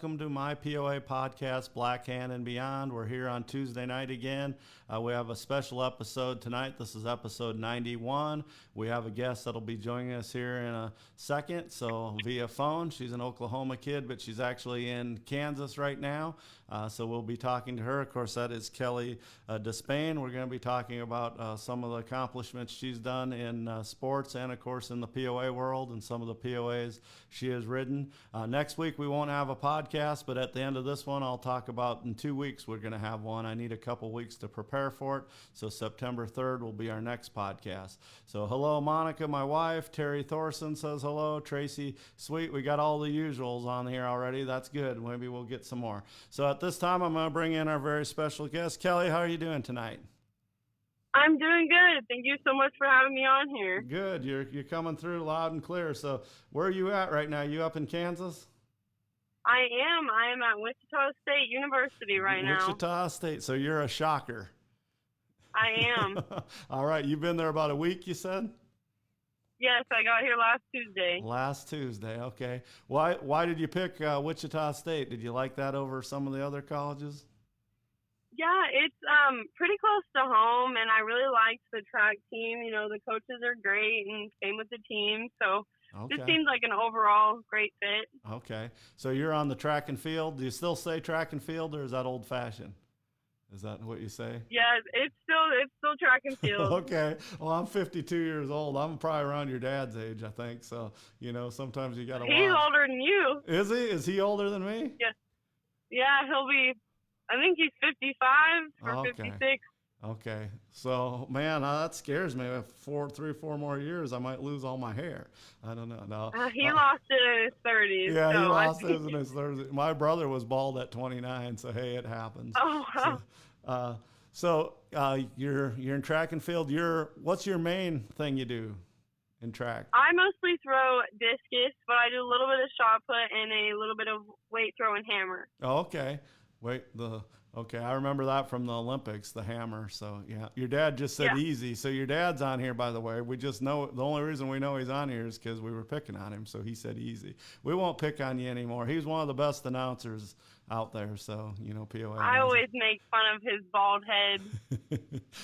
welcome to my POA podcast, Black Hand and Beyond. We're here on Tuesday night again. We have a special episode tonight. This is episode 91. We have a guest that'll be joining us here in a second, so via phone. She's an Oklahoma kid, but she's actually in Kansas right now. So we'll be talking to her. Of course, that is Kelly Despain. We're going to be talking about some of the accomplishments she's done in sports and, of course, in the POA world and some of the POAs she has ridden. Next week, we won't have a podcast, but at the end of this one, I'll talk about in 2 weeks, we're going to have one. I need a couple weeks to prepare for it. So September 3rd will be our next podcast. So hello, Monica, my wife. Terry Thorson says hello. Tracy, sweet. We got all the usuals on here already. That's good. Maybe we'll get some more. So at this time, I'm going to bring in our very special guest. Kelly, how are you doing tonight? I'm doing good. Thank you so much for having me on here. Good. You're coming through loud and clear. So where are you at right now? You up in Kansas? I am at Wichita State University right now. Wichita State. So you're a shocker. I am. All right. You've been there about a week, you said? Yes, I got here last Tuesday. Last Tuesday. Okay. Why did you pick Wichita State? Did you like that over some of the other colleges? Yeah, it's pretty close to home, and I really liked the track team. You know, the coaches are great, and same with the team. So okay. It seemed like an overall great fit. Okay. So you're on the track and field. Do you still say track and field, or is that old-fashioned? Is that what you say? Yeah, it's still track and field. Okay. Well, I'm 52 years old. I'm probably around your dad's age, I think. So, you know, sometimes you got to watch. He's older than you. Is he? Is he older than me? Yeah. Yeah, he'll be, I think he's 55 or 56. Okay. So, man, that scares me. If 3 or 4 more years, I might lose all my hair. I don't know. No. He lost it in his 30s. Yeah, so he lost it in his 30s. My brother was bald at 29, so hey, it happens. Oh, wow. So you're in track and field. What's your main thing you do in track? I mostly throw discus, but I do a little bit of shot put and a little bit of weight throw and hammer. Oh, okay. Okay, I remember that from the Olympics, the hammer. So, yeah. Your dad just said easy. So your dad's on here, by the way. We just know, the only reason we know he's on here is because we were picking on him. So he said easy. We won't pick on you anymore. He's one of the best announcers out there. So, you know, POA. I always make fun of his bald head.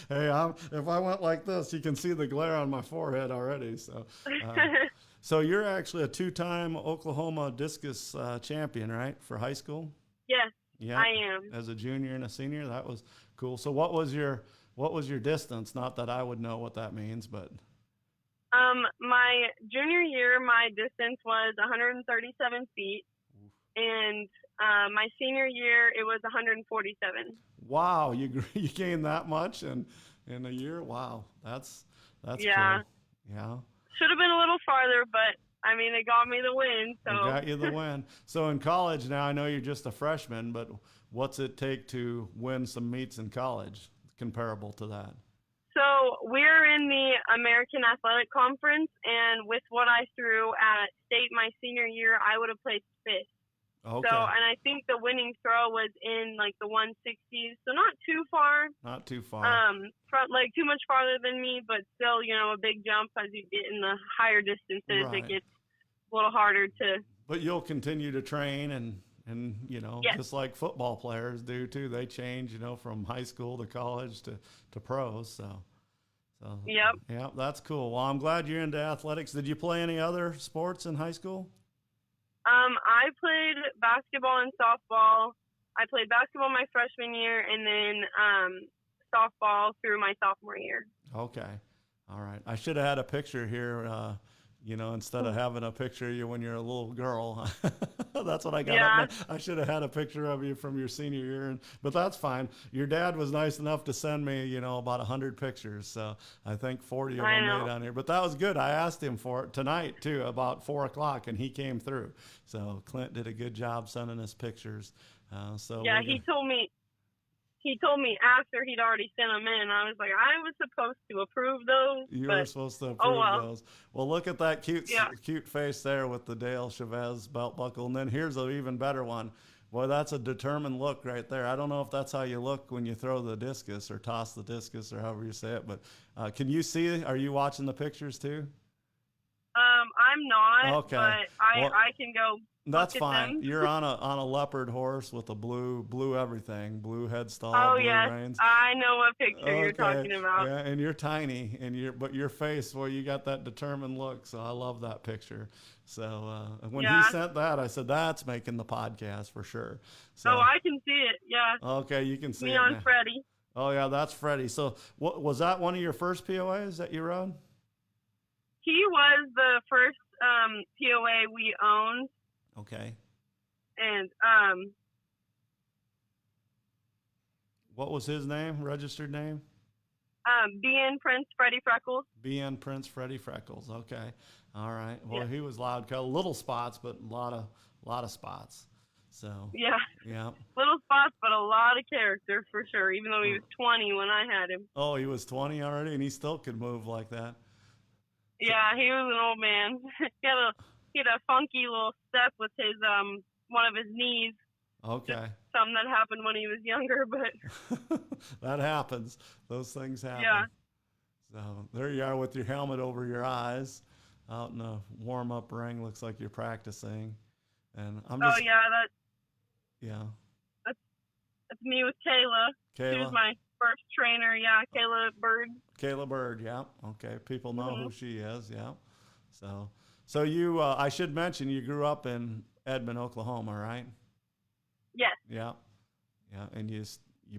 Hey, if I went like this, you can see the glare on my forehead already. So, so you're actually a 2-time Oklahoma discus champion, right, for high school? Yes. Yeah, I am. As a junior and a senior, that was cool. So what was your distance? Not that I would know what that means, but my junior year, my distance was 137 feet, and my senior year it was 147. Wow, you gained that much in a year? Wow, that's yeah, cool. Yeah. Should have been a little farther, but I mean, it got me the win. So it got you the win. So in college now, I know you're just a freshman, but what's it take to win some meets in college comparable to that? So we're in the American Athletic Conference, and with what I threw at state my senior year, I would have placed 5th. Okay. So, and I think the winning throw was in like the 160s, so not too far. Not too far. Like too much farther than me, but still, you know, a big jump as you get in the higher distances. Right. It gets a little harder to. But you'll continue to train and you know, just like football players do too. They change, you know, from high school to college to pros. So. Yep. Yeah, that's cool. Well, I'm glad you're into athletics. Did you play any other sports in high school? I played basketball and softball. I played basketball my freshman year, and then softball through my sophomore year. Okay. All right. I should have had a picture here, you know, instead of having a picture of you when you're a little girl. That's what I got up there. I should have had a picture of you from your senior year, but that's fine. Your dad was nice enough to send me, you know, about 100 pictures. So I think 40 of them made on here, but that was good. I asked him for it tonight too, about 4 o'clock, and he came through. So Clint did a good job sending us pictures. Yeah, he told me after he'd already sent them in. I was like, I was supposed to approve those. You were supposed to approve those. Well, look at that cute face there with the Dale Chavez belt buckle. And then here's an even better one. Boy, that's a determined look right there. I don't know if that's how you look when you throw the discus or toss the discus or however you say it. But can you see? Are you watching the pictures too? I'm not, Okay. but Well, I can go that's look at fine. them. You're on a leopard horse with a blue everything, blue headstall, Oh blue yes, reins. I know what picture you're Okay, talking about. yeah, and you're tiny, but your face, well, you got that determined look. So I love that picture. So when he Yeah. sent that, I said that's making the podcast for sure. So Oh, I can see it. Yeah. okay, you can see Me it on now. Freddie. Oh yeah, that's Freddie. So what was that? One of your first POAs that you rode? He was the first POA we owned, Okay. and What was his name? Registered name? being Prince Freddie Freckles. BN Prince Freddie Freckles. Okay. All right. Well, Yeah. he was loud, little spots, but a lot of spots. So Yeah. yeah. Little spots, but a lot of character for sure. Even though he was 20 when I had him. Oh, he was 20 already, and he still could move like that. Yeah, he was an old man. he had a funky little step with his one of his knees. Okay. Just something that happened when he was younger, but that happens. Those things happen. Yeah. So there you are with your helmet over your eyes, out in a warm-up ring. Looks like you're practicing, and I'm just. Oh yeah, Yeah. that's me with Kayla. She was Kayla. my first trainer. Yeah, Kayla Bird. Kayla Bird, yeah. Okay, people know Mhm. who she is, yeah. So you, I should mention, you grew up in Edmond, Oklahoma, right? Yes. Yeah, yeah. And you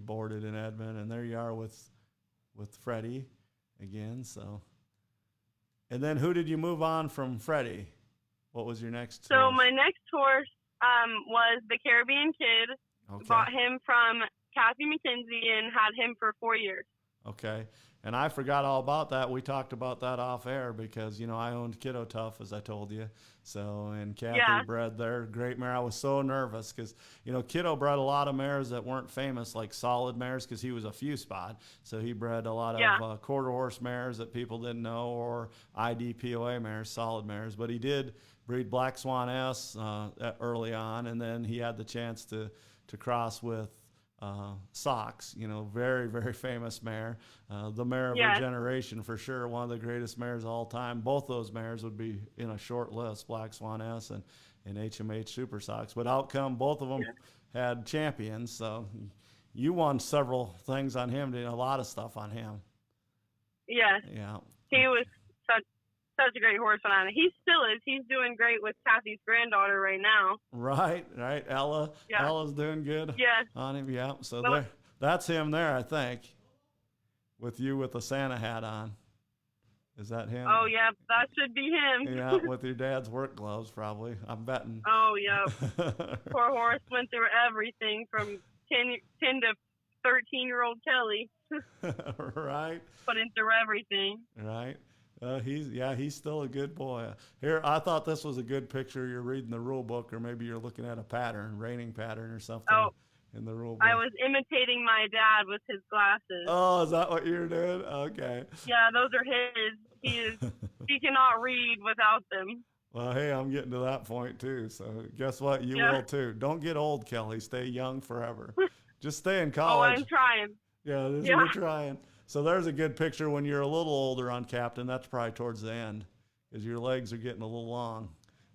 boarded in Edmond, and there you are with Freddie again. So, and then who did you move on from Freddie? What was your next? So horse? my next horse was the Caribbean Kid. Okay. Bought him from Kathy McKenzie and had him for 4 years. Okay. And I forgot all about that. We talked about that off air because, I owned Kiddo Tough, as I told you. So, and Kathy bred their great mare. I was so nervous because, Kiddo bred a lot of mares that weren't famous, like solid mares, because he was a few spot. So he bred a lot of quarter horse mares that people didn't know, or IDPOA mares, solid mares. But he did breed Black Swan S early on, and then he had the chance to cross with Sox, very, very famous mare, the mare of her generation for sure, one of the greatest mares of all time. Both those mares would be in a short list, Black Swan S and HMH Super Sox. But outcome, both of them had champions, so you won several things on him, did a lot of stuff on him. Yes. Yeah. He was such a great horse on it. He still is. He's doing great with Kathy's granddaughter right now. Right. Ella. Yeah. Ella's doing good on him. Yeah. So that's him there, I think, with you with the Santa hat on. Is that him? Oh, yeah. That should be him. Yeah, with your dad's work gloves, probably. I'm betting. Oh, yeah. Poor horse went through everything from 10 to 13-year-old Kelly. Right. Put him through everything. Right. He's still a good boy. Here, I thought this was a good picture. You're reading the rule book, or maybe you're looking at a pattern, reining pattern or something in the rule book. I was imitating my dad with his glasses. Oh, is that what you're doing? Okay. Yeah, those are his. He cannot read without them. Well, hey, I'm getting to that point too. So guess what? You will too. Don't get old, Kelly. Stay young forever. Just stay in college. Oh, I'm trying. Yeah, you're trying. So there's a good picture when you're a little older on Captain. That's probably towards the end because your legs are getting a little long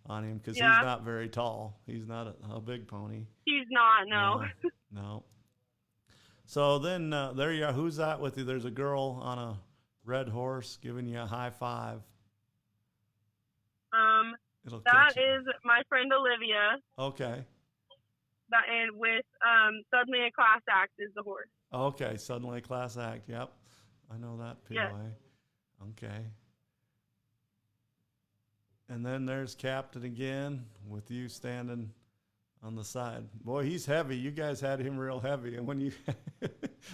on him because he's not very tall. He's not a big pony. He's not, no. No. So then there you are. Who's that with you? There's a girl on a red horse giving you a high five. That is my friend Olivia. Okay. And with Suddenly a Class Act is the horse. Okay, Suddenly a Class Act. Yep. I know that POA. Yes. Okay. And then there's Captain again with you standing on the side. Boy, he's heavy. You guys had him real heavy. And when you,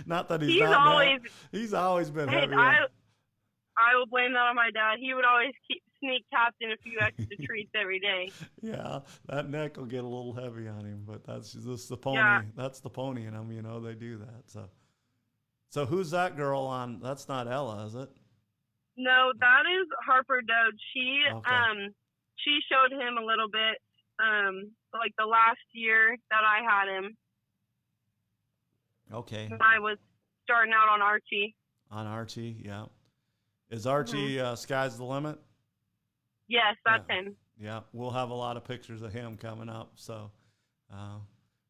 not that he's not always, now. He's always been heavy. I will blame that on my dad. He would always sneak Captain a few extra treats every day. Yeah, that neck will get a little heavy on him, but that's just the pony. Yeah. That's the pony in him, they do that. So who's that girl on? That's not Ella, is it? No, that is Harper Dode. She showed him a little bit, like the last year that I had him. Okay. When I was starting out on Archie. On Archie, yeah. Is Archie Sky's the Limit? Yes, that's Yeah. him. Yeah, we'll have a lot of pictures of him coming up. So uh,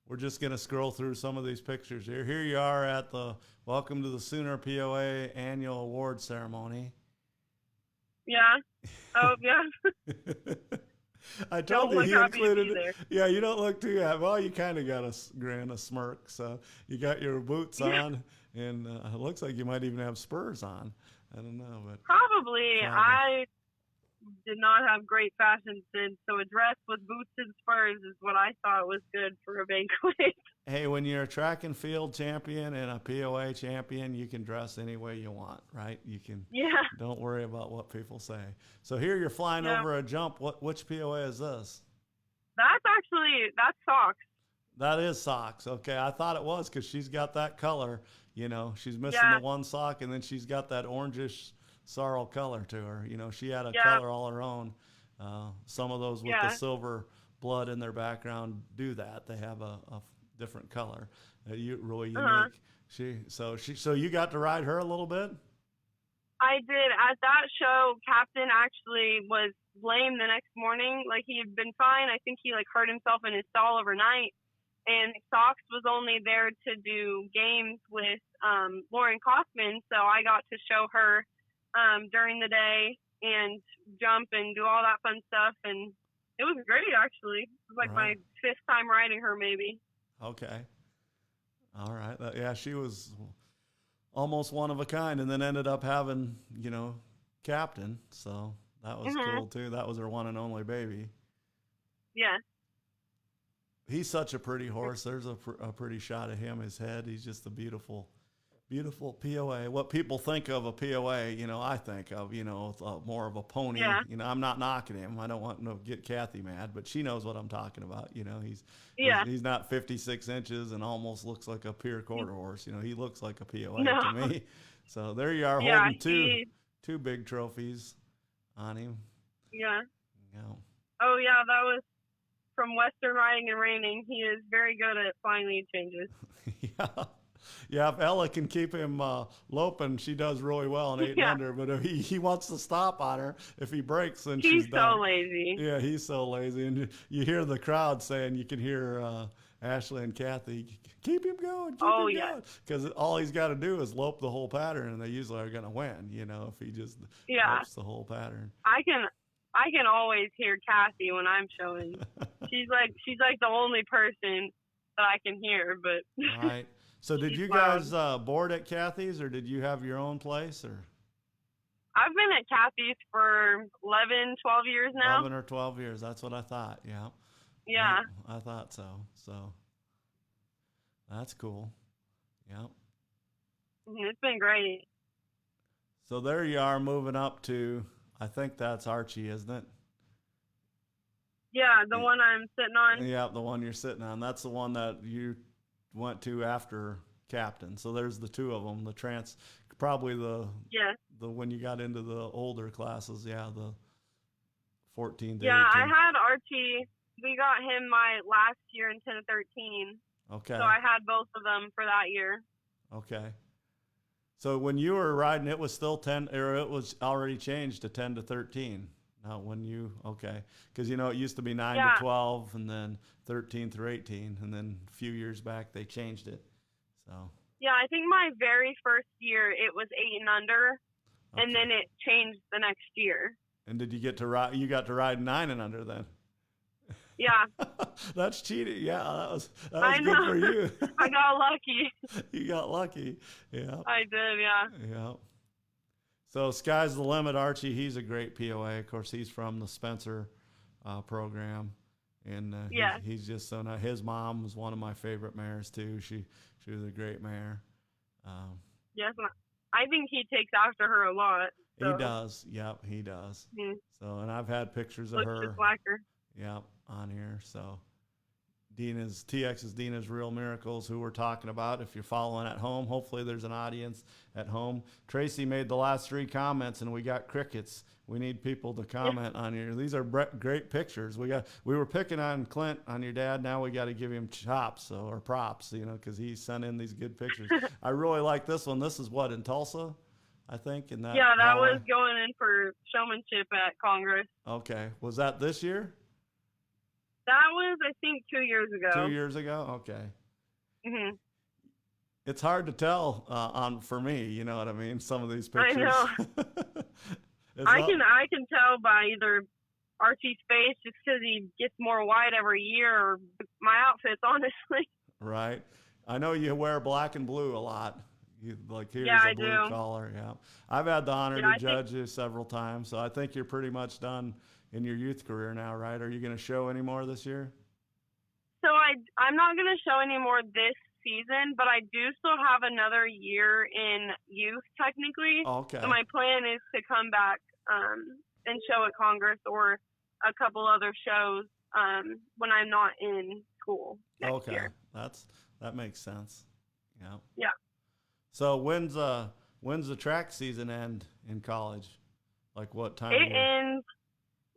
we're just going to scroll through some of these pictures here. Here you are at the Welcome to the Sooner POA annual award ceremony. Yeah. Oh, yeah. I told Don't you look he happy to be included. there. Yeah, you don't look too happy. Well, you kind of got a grin, a smirk. So you got your boots Yeah. on, and it looks like you might even have spurs on. I don't know, but Probably. Probably. I did not have great fashion sense, so a dress with boots and spurs is what I thought was good for a banquet. hey, when you're a track and field champion and a POA champion, you can dress any way you want, right? You can. Yeah. Don't worry about what people say. So here you're flying Yeah. over a jump. Which POA is this? That's socks. That is socks. Okay, I thought it was because she's got that color. You know, she's missing Yeah. the one sock, and then she's got that orangish sorrel color to her. You know, she had a Yeah. color all her own. Some of those with Yeah. the silver blood in their background do that. They have a different color. Really unique. Uh-huh. So you got to ride her a little bit. I did. At that show, Captain actually was lame the next morning. Like, he had been fine. I think he, like, hurt himself in his stall overnight. And Socks was only there to do games with Lauren Kaufman. So I got to show her during the day and jump and do all that fun stuff. And it was great, actually. It was like Right. my 5th time riding her, maybe. Okay. All right. Yeah, she was almost one of a kind, and then ended up having, Captain. So that was Mhm. cool too. That was her one and only baby. Yeah. He's such a pretty horse. There's a pretty shot of him, his head. He's just a beautiful, beautiful POA. What people think of a POA, I think of, more of a pony. Yeah. I'm not knocking him. I don't want to get Kathy mad, but she knows what I'm talking about. Yeah. He's not 56 inches and almost looks like a pure quarter horse. He looks like a POA No. to me. So there you are, Yeah, holding two big trophies on him. Yeah. You know. Oh, yeah, that was from Western Riding and Reining. He is very good at flying lead changes. Yeah. Yeah, if Ella can keep him loping, she does really well in 8 Yeah. under. But if he wants to stop on her, if he breaks, then He's she's done. so lazy. Yeah, he's so lazy. And you hear the crowd saying, you can hear Ashley and Kathy, keep him going, keep him yeah. going. Because all he's got to do is lope the whole pattern, and they usually are going to win, if he just Yeah. lopes the whole pattern. I can always hear Kathy when I'm showing. She's like the only person that I can hear, but All right. So did She's you loud. guys board at Kathy's, or did you have your own place, or I've been at Kathy's for 11, 12 years now. 11 or 12 years? That's what I thought. Yeah. Yeah. I thought so. So that's cool. Yeah. It's been great. So there you are, moving up to, I think that's Archie, isn't it? Yeah, the one I'm sitting on. Yeah, the one you're sitting on. That's the one that you went to after Captain. So there's the two of them. Probably Yeah. the when you got into the older classes. Yeah, the 14 to Yeah, 18. I had Archie. We got him my last year in 10 to 13. Okay. So I had both of them for that year. Okay. So when you were riding, it was still 10, or it was already changed to 10 to 13. Now, okay. Because, it used to be 9 Yeah. to 12 and then 13 through 18. And then a few years back, they changed it. So, Yeah, I think my very first year it was 8 and under, okay. and then it changed the next year. And did you get to ride? You got to ride 9 and under then. Yeah, That's cheating. Yeah, that was I good know. for you. I got lucky. You got lucky. Yeah. I did, yeah. Yeah. So sky's the limit, Archie. He's a great POA. Of course, he's from the Spencer program, and Yeah. he's just so nice. His mom was one of my favorite mares too. She was a great mare. Yes, I think he takes after her a lot. So. He does. Yep, he does. Mhm. So, and I've had pictures of Looks her. just like her. Yep, on here. So TX's Dina's Real Miracles, who we're talking about. If you're following at home, hopefully there's an audience at home. Tracy made the last 3 comments, and we got crickets. We need people to comment on here. These are great pictures. We were picking on Clint, on your dad. Now we got to give him chops or props, because he sent in these good pictures. I really like this one. This is what, in Tulsa? I think, in that. Yeah, that hallway. was going in for showmanship at Congress. Okay. Was that this year? That was, I think, 2 years ago. 2 years ago? Okay. Mhm. It's hard to tell for me, you know what I mean? Some of these pictures. I know. I can tell by either Archie's face just because he gets more white every year, or my outfits, honestly. Right. I know you wear black and blue a lot. You, like here's Yeah, a I blue do. collar. Yeah. I've had the honor Yeah, to judge you several times, so I think you're pretty much done in your youth career now, right? Are you going to show any more this year? So I'm not going to show any more this season, but I do still have another year in youth technically. Okay. So my plan is to come back and show at Congress or a couple other shows when I'm not in school next year. That makes sense. Yeah. Yeah. So when's the track season end in college? Like what time? It ends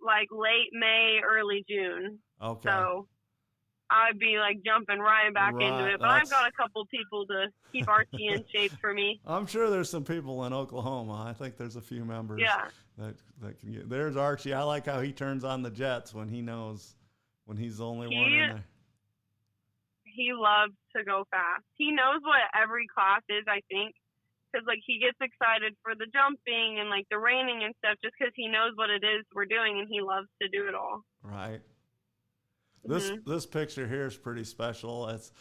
like late May, early June. Okay. So I'd be like jumping right back into it. But I've got a couple people to keep Archie in shape for me. I'm sure there's some people in Oklahoma. I think there's a few members that can get. There's Archie. I like how he turns on the jets when he knows when he's the only one in there. He loves to go fast. He knows what every class is, I think, because like he gets excited for the jumping and like the reining and stuff just because he knows what it is we're doing and he loves to do it all. Right. This picture here is pretty special. It's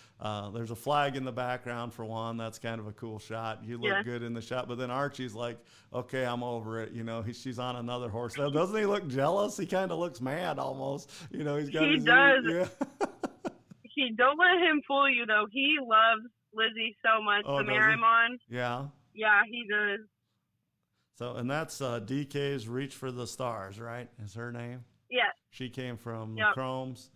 there's a flag in the background for one. That's kind of a cool shot. You look good in the shot, but then Archie's like, "Okay, I'm over it." You know, she's on another horse. Now, doesn't he look jealous? He kind of looks mad almost. You know, he's got. He does. Don't let him fool you though. He loves Lizzie so much. The mare I'm on. Yeah. Yeah, he does. So, and that's DK's Reach for the Stars, right? Is her name? Yes. She came from Chrome's.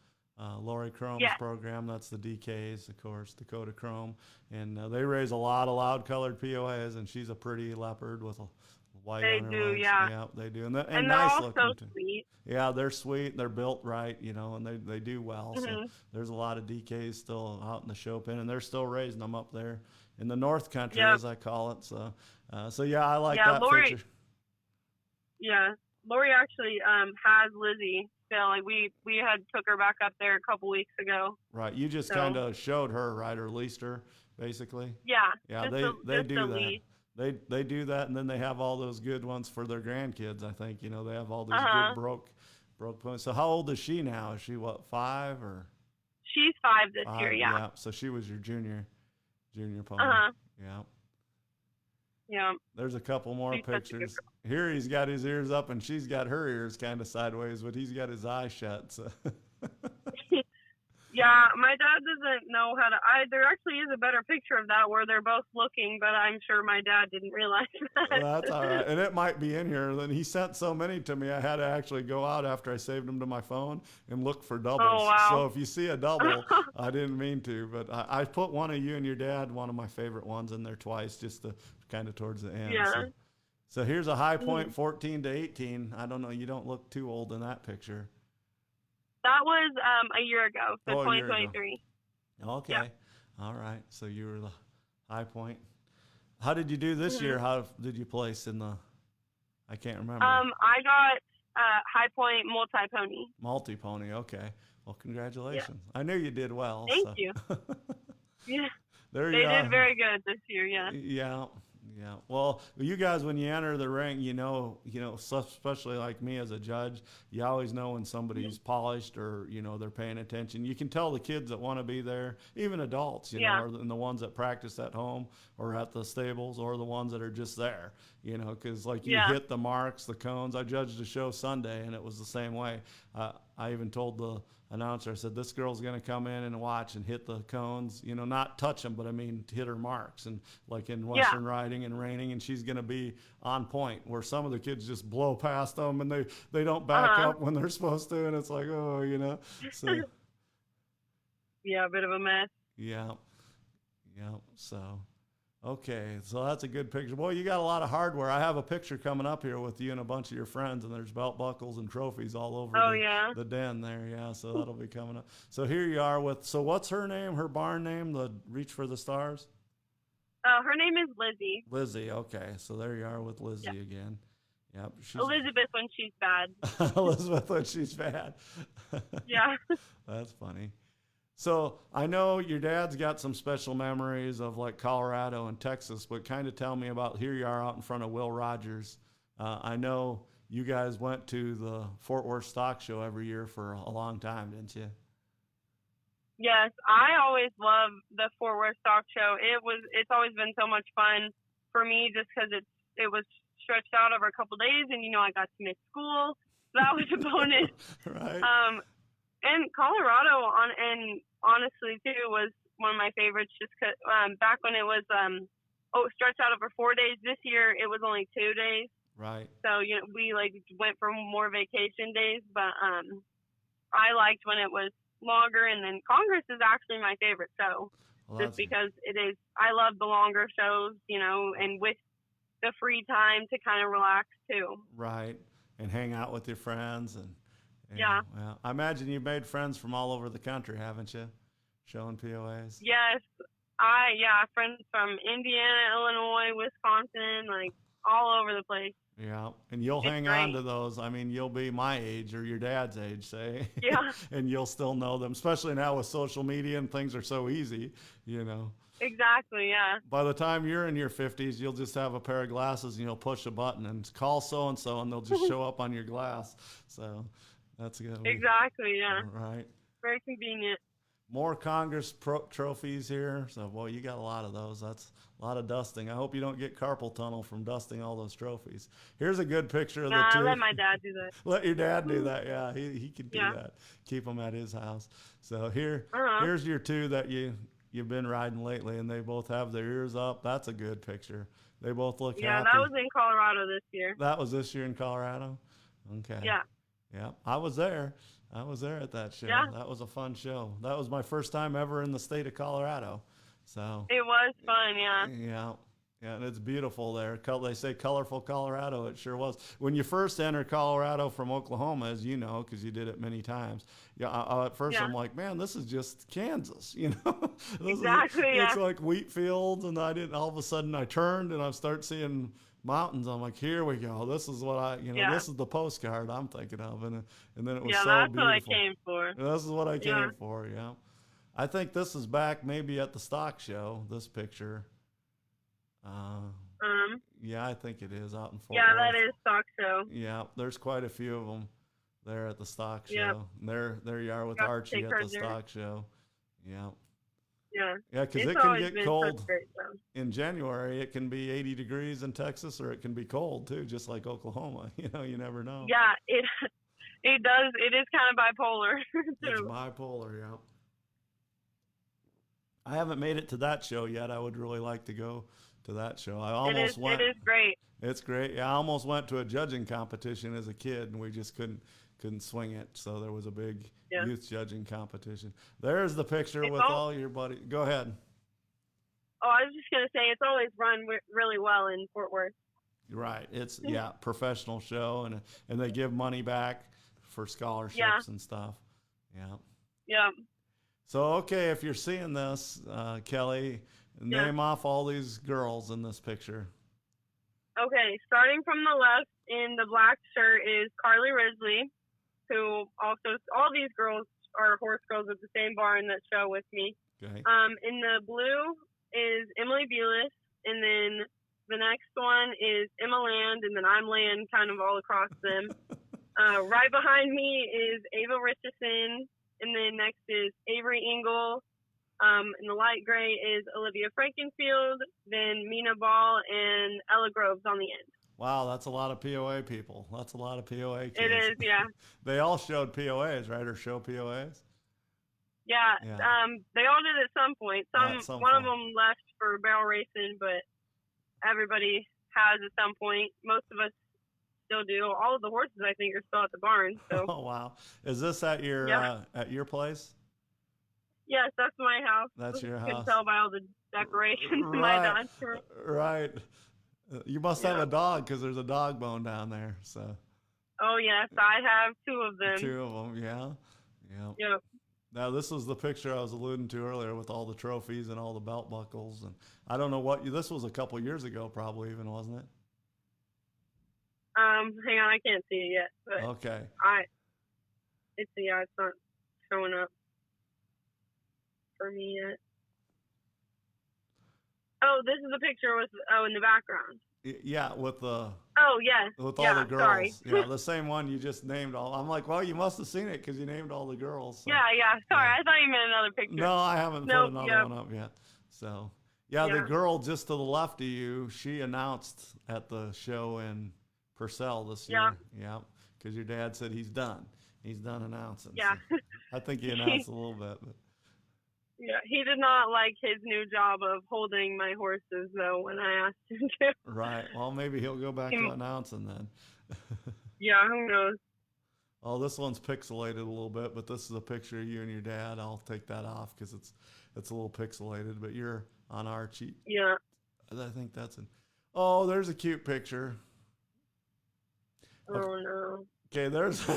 Lori Chrome's program. That's the DKs, of course, Dakota Chrome. And they raise a lot of loud-colored POAs, and she's a pretty leopard with a white on her legs. Yeah, they do. And they're nice all looking so sweet. Yeah, they're sweet. They're built right, you know, and they do well. So there's a lot of DKs still out in the show pen, and they're still raising them up there in the North Country, as I call it. So, I like that picture. Yeah, Lori actually has Lizzie. Still, like we had took her back up there a couple weeks ago. Right, you just kind of showed her, right, or leased her, basically. Yeah. Yeah, they do that. They do that, and then they have all those good ones for their grandkids. I think you know they have all those good broke points. So how old is she now? Is she 5 or? She's 5 this year. Yeah. Yeah. So she was your junior pony. Yeah. Yeah. There's a couple more pictures. Here he's got his ears up and she's got her ears kind of sideways, but he's got his eyes shut. So. Yeah, my dad doesn't know how to. There actually is a better picture of that where they're both looking, but I'm sure my dad didn't realize that. Well, that's all right. And it might be in here. Then he sent so many to me, I had to actually go out after I saved them to my phone and look for doubles. Oh, wow. So if you see a double, I didn't mean to, but I put one of you and your dad, one of my favorite ones, in there twice, just to kind of towards the end. Yeah. So here's a high point, 14 to 18. I don't know. You don't look too old in that picture. That was a year ago, so 2023. Okay. Yeah. All right. So you were the high point. How did you do this year? How did you place in the? I can't remember. I got high point multi-pony. Multi-pony. Okay. Well, congratulations. Yeah. I knew you did well. Thank you. Yeah. They did very good this year. Yeah. Yeah. Yeah. Well, you guys, when you enter the ring, you know, especially like me as a judge, you always know when somebody's polished or, they're paying attention. You can tell the kids that want to be there, even adults, know, and the ones that practice at home or at the stables or the ones that are just there, because like you hit the marks, the cones. I judged a show Sunday and it was the same way. I even told the announcer, I said, this girl's going to come in and watch and hit the cones, not touch them, but I mean, hit her marks. And like in Western riding and reining, and she's going to be on point, where some of the kids just blow past them and they don't back up when they're supposed to. And it's like, so. Yeah, a bit of a mess. Yeah. Yeah. So. Okay, so that's a good picture. Boy, you got a lot of hardware. I have a picture coming up here with you and a bunch of your friends, and there's belt buckles and trophies all over the den there. Yeah, so that'll be coming up. So here you are with, so what's her name, her barn name, the Reach for the Stars? Her name is Lizzie. Lizzie, okay. So there you are with Lizzie Yeah. again. Yep. Elizabeth when she's bad. Elizabeth when she's bad. Yeah. That's funny. So I know your dad's got some special memories of like Colorado and Texas, but kind of tell me about, here you are out in front of Will Rogers. I know you guys went to the Fort Worth Stock Show every year for a long time, didn't you? Yes, I always love the Fort Worth Stock Show. It's always been so much fun for me just because it was stretched out over a couple days, and I got to miss school, so that was a bonus. Right. And Colorado and honestly too was one of my favorites just cause back when it was stretched out over 4 days. This year it was only 2 days. Right. So we went for more vacation days, but I liked when it was longer. And then Congress is actually my favorite show, just because I love the longer shows, and with the free time to kind of relax too. Right. And hang out with your friends and yeah. Well, I imagine you've made friends from all over the country, haven't you? Showing POAs. Yes. Friends from Indiana, Illinois, Wisconsin, like all over the place. Yeah, and you'll hang on to those. I mean, you'll be my age or your dad's age, say. Yeah. And you'll still know them, especially now with social media and things are so easy, Exactly, yeah. By the time you're in your 50s, you'll just have a pair of glasses and you'll push a button and call so-and-so and they'll just show up on your glass. So that's good. Exactly, yeah. Right. Very convenient. More Congress trophies here. So, boy, you got a lot of those. That's a lot of dusting. I hope you don't get carpal tunnel from dusting all those trophies. Here's a good picture of the two. Let my dad do that. Let your dad do that. Yeah, he could do that. Keep them at his house. So here's your two that you've been riding lately, and they both have their ears up. That's a good picture. They both look happy. Yeah, that was in Colorado this year. That was this year in Colorado? Okay. Yeah. Yeah, I was there at that show. Yeah. That was a fun show. That was my first time ever in the state of Colorado. So it was fun, yeah. Yeah. Yeah, and it's beautiful there. They say colorful Colorado. It sure was. When you first enter Colorado from Oklahoma, as you know, because you did it many times, at first I'm like, man, this is just Kansas, Exactly, It's like wheat fields, and all of a sudden I turned and I start seeing mountains. I'm like, here we go. This is what this is the postcard I'm thinking of, and then it was so that's beautiful. what I came for. This is what I came for. Yeah, I think this is back maybe at the stock show. This picture. Yeah, I think it is out in Fort Worth. Yeah, that is stock show. Yeah, there's quite a few of them there at the stock show. Yep. There you are with Archie at the stock show. Yeah. Yeah. Yeah, because it can get cold in January. It can be 80 degrees in Texas, or it can be cold too, just like Oklahoma. You never know. Yeah, it does. It is kind of bipolar too. It's bipolar, yeah. I haven't made it to that show yet. I would really like to go to that show. I almost went. It is great. It's great. Yeah, I almost went to a judging competition as a kid, and we just couldn't swing it. So there was a big youth judging competition. There's the picture with all your buddies. Go ahead. Oh, I was just gonna say it's always run really well in Fort Worth. Right. It's professional show, and they give money back for scholarships and stuff. Yeah. Yeah. So okay, if you're seeing this, Kelly, name off all these girls in this picture. Okay, starting from the left in the black shirt is Carly Risley, who also, all these girls are horse girls at the same barn that show with me. Okay. In the blue is Emily Bulis, and then the next one is Emma Land, and then I'm Land kind of all across them. Right behind me is Ava Richardson, and then next is Avery Engel. In the light gray is Olivia Frankenfield, then Mina Ball, and Ella Groves on the end. Wow, that's a lot of POA people. That's a lot of POA kids. It is, yeah. They all showed POAs, right, or show POAs? Yeah. They all did at some point. One of them left for barrel racing, but everybody has at some point. Most of us still do. All of the horses, I think, are still at the barn. So. Oh, wow. Is this at your place? Yes, that's my house. That's your house. You can tell by all the decorations in my dog's room. Right. You must have a dog, because there's a dog bone down there. So. Oh, yes. I have two of them. Two of them, yeah. Yep. Now, this was the picture I was alluding to earlier with all the trophies and all the belt buckles. And I don't know this was a couple years ago, probably even, wasn't it? Hang on, I can't see it yet. But Okay. it's not showing up for me yet. Oh, this is a picture in the background. Yeah, with the. Oh, yes. With all yeah, the girls. Sorry. Yeah, the same one you just named all. I'm like, well, you must have seen it because you named all the girls. So. Yeah. Sorry, I thought you meant another picture. No, I haven't put another one up yet. So, yeah, the girl just to the left of you, she announced at the show in Purcell this year. Yeah, because your dad said he's done. He's done announcing. Yeah. So I think he announced a little bit. But. Yeah, he did not like his new job of holding my horses, though, when I asked him to. Right. Well, maybe he'll go back to announcing then. Yeah, who knows? Oh, this one's pixelated a little bit, but this is a picture of you and your dad. I'll take that off because it's a little pixelated, but you're on Archie. Yeah. I think that's an. Oh, there's a cute picture. Oh, no. Okay, there's.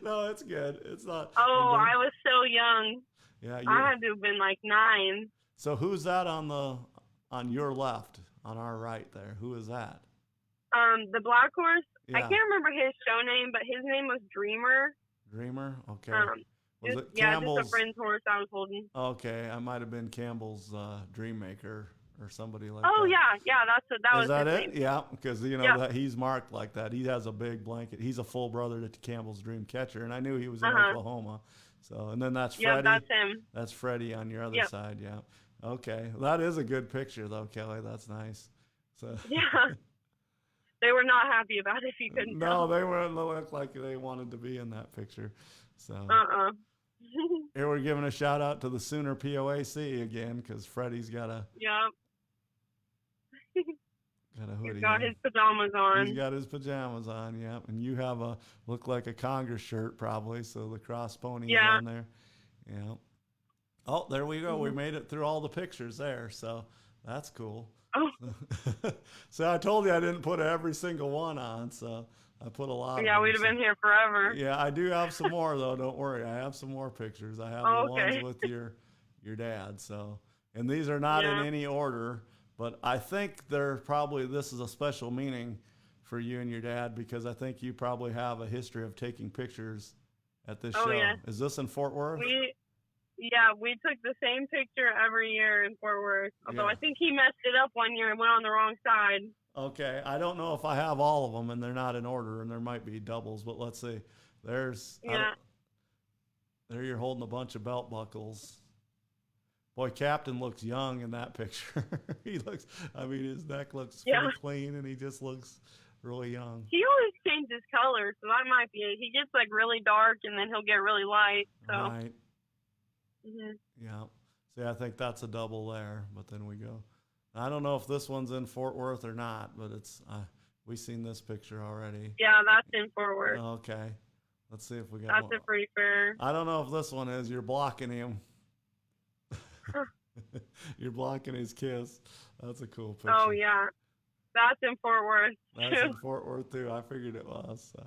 No, it's good. It's not. Oh, I was so young. Yeah, I had to have been like 9. So who's that on your left, on our right there? Who is that? The black horse. Yeah. I can't remember his show name, but his name was Dreamer. Dreamer. Okay. Was it Campbell's? Just a friend's horse I was holding. Okay, I might have been Campbell's Dream Maker or somebody like that. Oh yeah, that was. Is that his it? name. Yeah, because that he's marked like that. He has a big blanket. He's a full brother to Campbell's Dream Catcher, and I knew he was in Oklahoma. So, and then that's Freddie. Yeah, that's him. That's Freddie on your other side, yeah. Okay. That is a good picture, though, Kelly. That's nice. So. Yeah. They were not happy about it, if you couldn't tell. No, they weren't look like they wanted to be in that picture. So. Here we're giving a shout out to the Sooner POAC again, because Freddie's got a. Yep. Got a hoodie. He's got his pajamas on. He's got his pajamas on, yeah. And you have look like a Congress shirt probably, so the cross pony is on there. Yeah. Oh, there we go. We made it through all the pictures there, so that's cool. Oh. So I told you I didn't put every single one on, so I put a lot. Yeah, we'd have been here forever. Yeah, I do have some more though. Don't worry, I have some more pictures. I have the ones with your dad. So, and these are not in any order. But I think this is a special meaning for you and your dad because I think you probably have a history of taking pictures at this show. Yeah. Is this in Fort Worth? We took the same picture every year in Fort Worth. Although I think he messed it up one year and went on the wrong side. Okay. I don't know if I have all of them and they're not in order and there might be doubles, but let's see. There you're holding a bunch of belt buckles. Boy, Captain looks young in that picture. His neck looks pretty clean, and he just looks really young. He always changes colors, so that might be it. He gets like really dark, and then he'll get really light. So. Right. Mm-hmm. Yeah. See, I think that's a double there, but then we go. I don't know if this one's in Fort Worth or not, but it's we've seen this picture already. Yeah, that's in Fort Worth. Okay. Let's see if we got That's one. a pretty fair. I don't know if this one is. You're blocking him. You're blocking his kiss. That's a cool picture. Oh, yeah. That's in Fort Worth. That's in Fort Worth, too. I figured it was. So.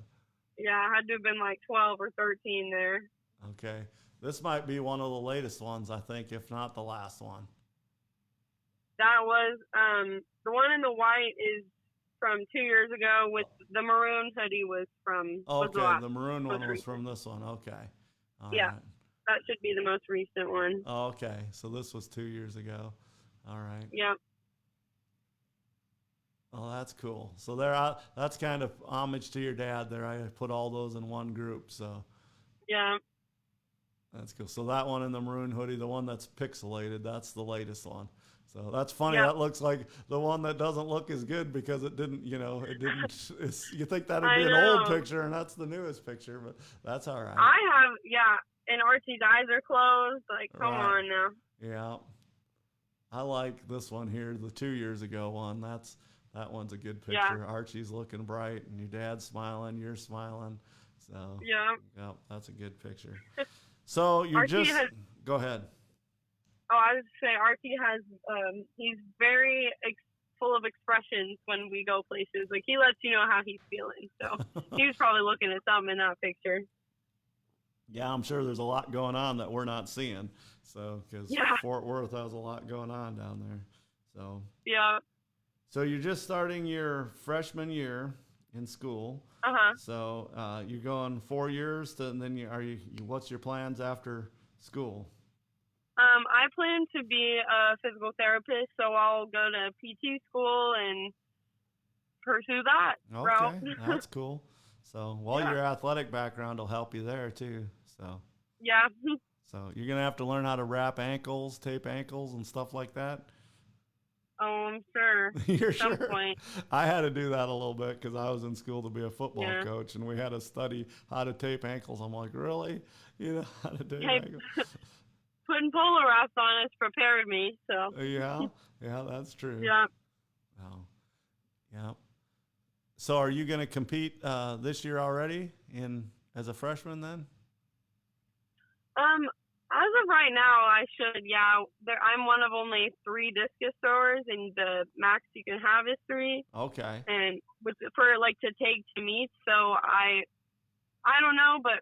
Yeah, I had to have been like 12 or 13 there. Okay. This might be one of the latest ones, I think, if not the last one. That was, the one in the white is from 2 years ago with the maroon hoodie was from. Okay, the maroon one was from this one. Okay. All right. That should be the most recent one. Oh, okay. So this was 2 years ago. All right. Yep. Oh, that's cool. So that's kind of homage to your dad there. I put all those in one group. So. Yeah. That's cool. So that one in the maroon hoodie, the one that's pixelated, that's the latest one. So that's funny. That looks like the one that doesn't look as good because it didn't. You think that'd be an old picture, and that's the newest picture, but that's all right. And Archie's eyes are closed. Like, come on now. Yeah. I like this one here, the 2 years ago one. That one's a good picture. Yeah. Archie's looking bright, and your dad's smiling, you're smiling. So yeah, that's a good picture. So go ahead. Oh, I was say Archie has he's very full of expressions when we go places. Like he lets you know how he's feeling. So he was probably looking at something in that picture. Yeah, I'm sure there's a lot going on that we're not seeing. So, because Yeah. Fort Worth has a lot going on down there. So, Yeah. so you're just starting your freshman year in school. Uh-huh. So you're going 4 years, and then what's your plans after school? I plan to be a physical therapist, so I'll go to PT school and pursue that route. Okay, that's cool. So, well, Yeah. your athletic background will help you there too. So, Yeah. so you're gonna have to learn how to wrap ankles, tape ankles, and stuff like that. Oh, I'm sure. You're At some sure? point. I had to do that a little bit because I was in school to be a football Yeah. coach, and we had to study how to tape ankles. I'm like, really? You know how to tape Hey, ankles? putting polo wraps on has prepared me, so. Yeah, yeah, that's true. Yeah. Oh, yeah. So, are you going to compete this year already as a freshman then? As of right now, I should. Yeah, I'm one of only 3 discus throwers, and the max you can have is 3. Okay. And for like to take to meet, so I don't know, but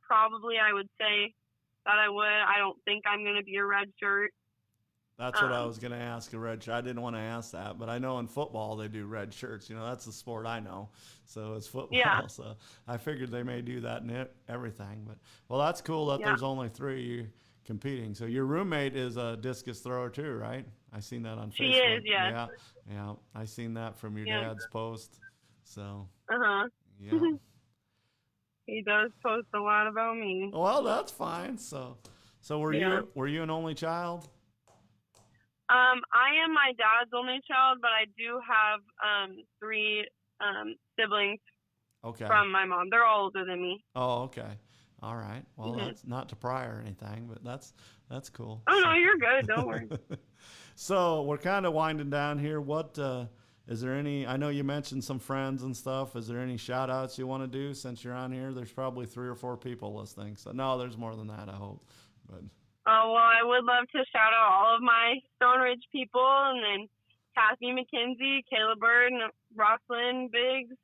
probably I would say that I would. I don't think I'm gonna be a red shirt. That's what I was going to ask, a red shirt. I didn't want to ask that, but I know in football they do red shirts. You know, that's the sport I know. So it's football. Yeah. So I figured they may do that in everything. But, well, that's cool that Yeah. there's only 3 competing. So your roommate is a discus thrower too, right? I seen that on Facebook. She is, yes. Yeah. Yeah. I seen that from your Yeah. dad's post. So, Uh-huh. yeah. He does post a lot about me. Well, that's fine. So were Yeah. you an only child? I am my dad's only child, but I do have 3 siblings Okay. from my mom. They're all older than me. Oh, okay. All right. Well, Mhm. that's not to pry or anything, but that's cool. Oh no, you're good. Don't worry. So we're kind of winding down here. What is there any? I know you mentioned some friends and stuff. Is there any shout outs you want to do since you're on here? There's probably 3 or 4 people listening. So no, there's more than that. I hope. But Oh, well, I would love to shout out all of my Stone Ridge people, and then Kathy McKenzie, Kayla Bird, and Rosalind Biggs,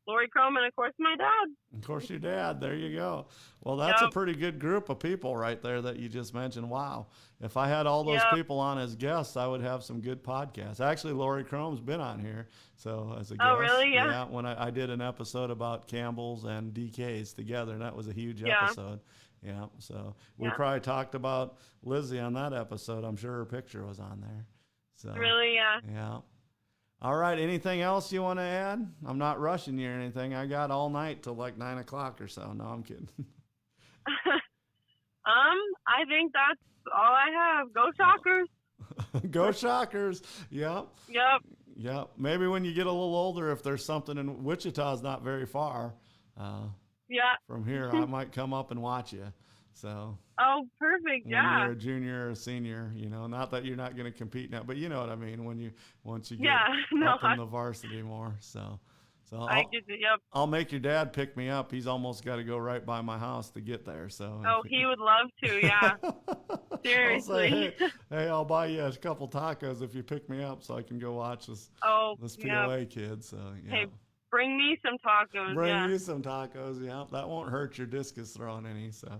Lori Chrome, and of course my dad. of course, your dad. There you go. Well, that's a Yep. pretty good group of people right there that you just mentioned. Wow. If I had all those Yep. people on as guests, I would have some good podcasts. Actually, Lori Chrome's been on here. So as a guest. Oh, really? Yeah. When I did an episode about Campbell's and DK's together, and that was a huge Yeah. episode. Yeah. So we Yeah. probably talked about Lizzie on that episode. I'm sure her picture was on there. So Really, yeah. yeah. All right. Anything else you want to add? I'm not rushing you or anything. I got all night till like 9 o'clock or so. No, I'm kidding. I think that's all I have. Go Shockers. Go Shockers. Yep. Yep. Yep. Maybe when you get a little older, if there's something in Wichita's not very far Yeah. from here, I might come up and watch you. So Oh, perfect. when Yeah. you're a junior or a senior, you know, not that you're not going to compete now, but you know what I mean. Once you get Yeah. No, up in the varsity more, so I get it. Yep. I'll make your dad pick me up. He's almost got to go right by my house to get there. So Oh, he would love to. Yeah. I'll say, Seriously. hey, I'll buy you a couple tacos if you pick me up, so I can go watch this Oh, yeah. POA kid. So yeah. Hey, bring me some tacos. Bring yeah. you some tacos. Yeah, that won't hurt your discus throwing any. So,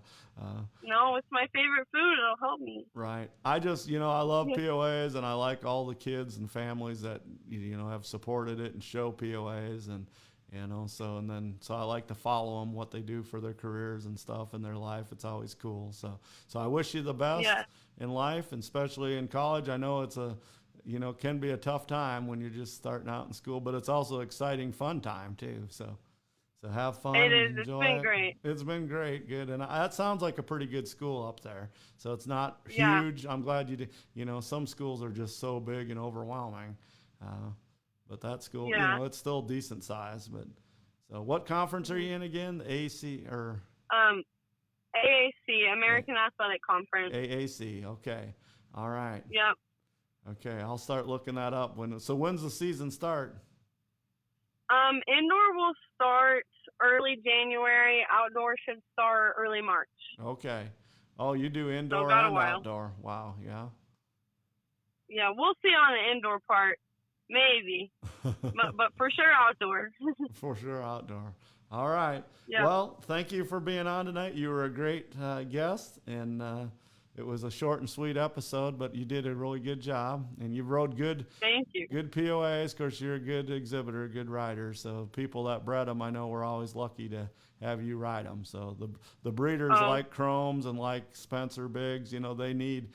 No, it's my favorite food. It'll help me. right. I just, I love Yeah. POAs, and I like all the kids and families that have supported it and show POAs, and so I like to follow them, what they do for their careers and stuff in their life. It's always cool. So I wish you the best Yeah. in life, and especially in college. I know it's can be a tough time when you're just starting out in school, but it's also exciting, fun time too. So have fun. It is. It's enjoy been it. great. It's been great. Good. And that sounds like a pretty good school up there. So it's not Yeah. huge. I'm glad you did. Some schools are just so big and overwhelming. But that school, Yeah. it's still decent size. But so what conference are you in again? The AC or AAC, American Athletic Conference. AAC? Okay. All right. Yep. Okay. I'll start looking that up. When's the season start? Indoor will start early January. Outdoor should start early March. Okay. Oh, you do indoor about a and while. outdoor. Wow. Yeah. Yeah, we'll see on the indoor part, maybe, but for sure outdoor. For sure, outdoor. All right. Yeah. Well, thank you for being on tonight. You were a great guest, and it was a short and sweet episode, but you did a really good job, and you rode good. Thank you. Good POAs. Of course, you're a good exhibitor, a good rider. So people that bred them, I know, were always lucky to have you ride them. So the breeders like Chromes and like Spencer Biggs, you know, they need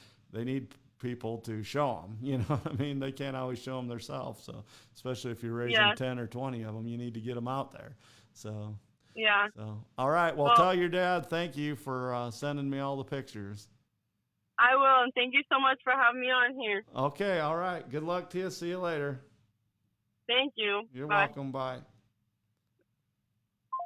people to show them. You know what I mean? They can't always show them themselves. So especially if you're raising 10 or 20 of them, you need to get them out there. So yeah. So all right. Well, tell your dad thank you for sending me all the pictures. I will, and thank you so much for having me on here. Okay. All right. Good luck to you. See you later. Thank you. You're Bye. welcome. Bye.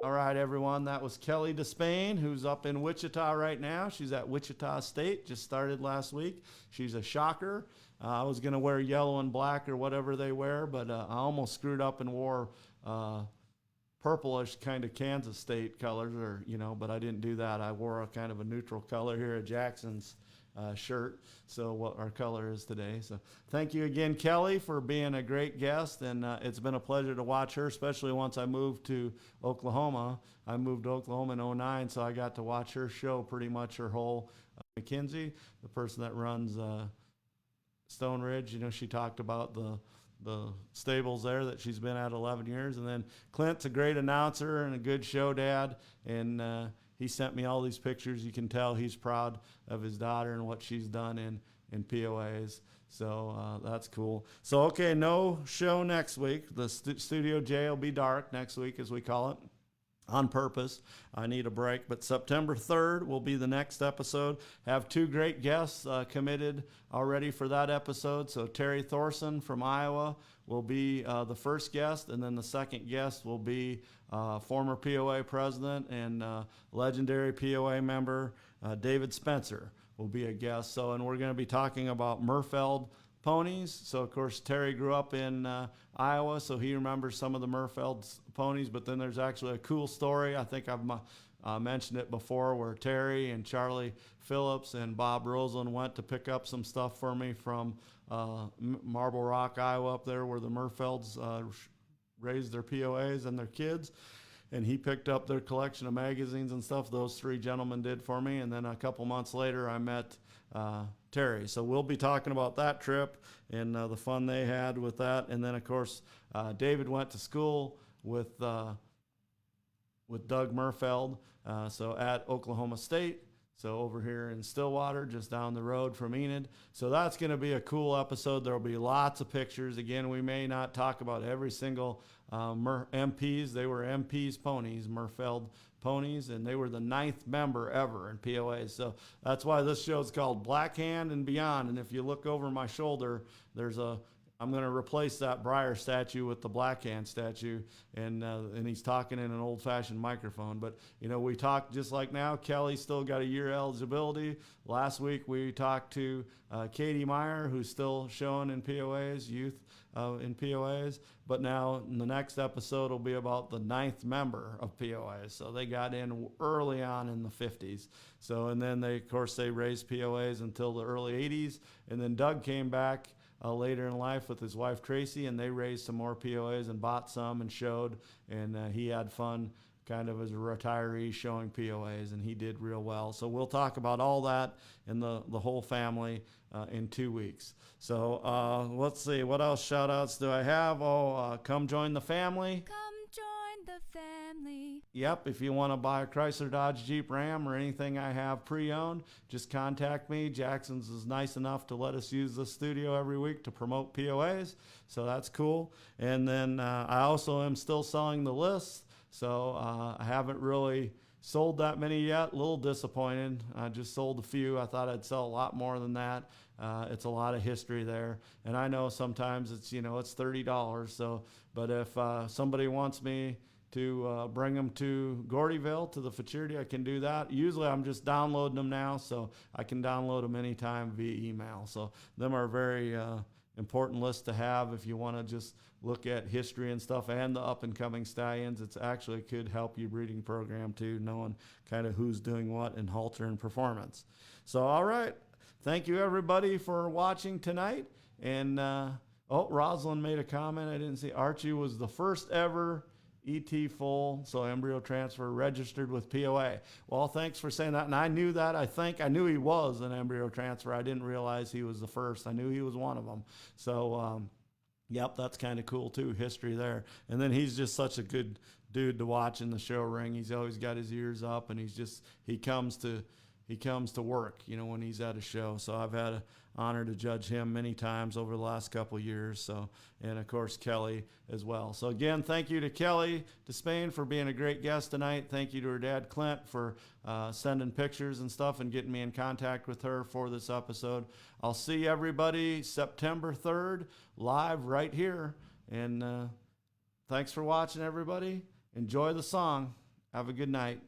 All right, everyone. That was Kelly Despain, who's up in Wichita right now. She's at Wichita State, just started last week. She's a shocker. I was going to wear yellow and black or whatever they wear, but I almost screwed up and wore purplish kind of Kansas State colors, or but I didn't do that. I wore a kind of a neutral color here at Jackson's shirt, so what our color is today. So thank you again, Kelly, for being a great guest, and it's been a pleasure to watch her, especially once I moved to Oklahoma. I moved to Oklahoma in 2009, so I got to watch her show pretty much her whole McKinsey, the person that runs Stone Ridge. She talked about the stables there that she's been at 11 years. And then Clint's a great announcer and a good show dad, and he sent me all these pictures. You can tell he's proud of his daughter and what she's done in POAs. So that's cool. So, okay, no show next week. The Studio J will be dark next week, as we call it, on purpose. I need a break. But September 3rd will be the next episode. Have two great guests committed already for that episode. So Terry Thorson from Iowa will be the first guest, and then the second guest will be former POA president and legendary POA member David Spencer will be a guest. So, and we're going to be talking about Murfeld ponies. So, of course, Terry grew up in Iowa, so he remembers some of the Murfeld ponies. But then there's actually a cool story. I think I've mentioned it before, where Terry and Charlie Phillips and Bob Roseland went to pick up some stuff for me from Marble Rock, Iowa, up there where the Murfelds raised their POAs and their kids. And he picked up their collection of magazines and stuff. Those three gentlemen did for me. And then a couple months later, I met Terry. So we'll be talking about that trip and the fun they had with that. And then, of course, David went to school with Doug Murfeld, so at Oklahoma State. So over here in Stillwater, just down the road from Enid. So that's going to be a cool episode. There will be lots of pictures. Again, we may not talk about every single MPs. They were MPs ponies, Murfeld ponies, and they were the 9th member ever in POA. So that's why this show is called Black Hand and Beyond. And if you look over my shoulder, I'm going to replace that Breyer statue with the Black Hand statue, and he's talking in an old-fashioned microphone. But, we talked just like now. Kelly's still got a year eligibility. Last week we talked to Katie Meyer, who's still showing in POAs, youth in POAs. But now in the next episode will be about the 9th member of POAs. So they got in early on in the 50s. So, and then they raised POAs until the early 80s. And then Doug came back later in life with his wife Tracy, and they raised some more POAs and bought some and showed, and he had fun kind of as a retiree showing POAs, and he did real well. So we'll talk about all that and the whole family in 2 weeks. So let's see, what else shout outs do I have? Come join the family. The family. Yep, if you want to buy a Chrysler, Dodge, Jeep, Ram, or anything I have pre-owned, just contact me. Jackson's is nice enough to let us use the studio every week to promote POAs, so that's cool. And then I also am still selling the lists, so I haven't really sold that many yet. A little disappointed. I just sold a few. I thought I'd sell a lot more than that. It's a lot of history there, and I know sometimes it's it's $30. So, but if somebody wants me to bring them to Gordyville to the Futurity, I can do that. Usually I'm just downloading them now, so I can download them anytime via email. So them are very important lists to have if you want to just look at history and stuff and the up-and-coming stallions. It's actually could help your breeding program too, knowing kind of who's doing what in halter and performance. So, all right. Thank you, everybody, for watching tonight. And, Rosalind made a comment I didn't see. Archie was the first ever ET full, so embryo transfer registered with POA. Well, thanks for saying that. And I knew that. I knew he was an embryo transfer. I didn't realize he was the first. I knew he was one of them. So, yep, that's kind of cool too. History there. And then he's just such a good dude to watch in the show ring. He's always got his ears up, and he comes to work, when he's at a show. So I've had an honor to judge him many times over the last couple of years. So, and of course, Kelly as well. So again, thank you to Kelly Despain for being a great guest tonight. Thank you to her dad, Clint, for sending pictures and stuff and getting me in contact with her for this episode. I'll see everybody September 3rd live right here. And thanks for watching, everybody. Enjoy the song. Have a good night.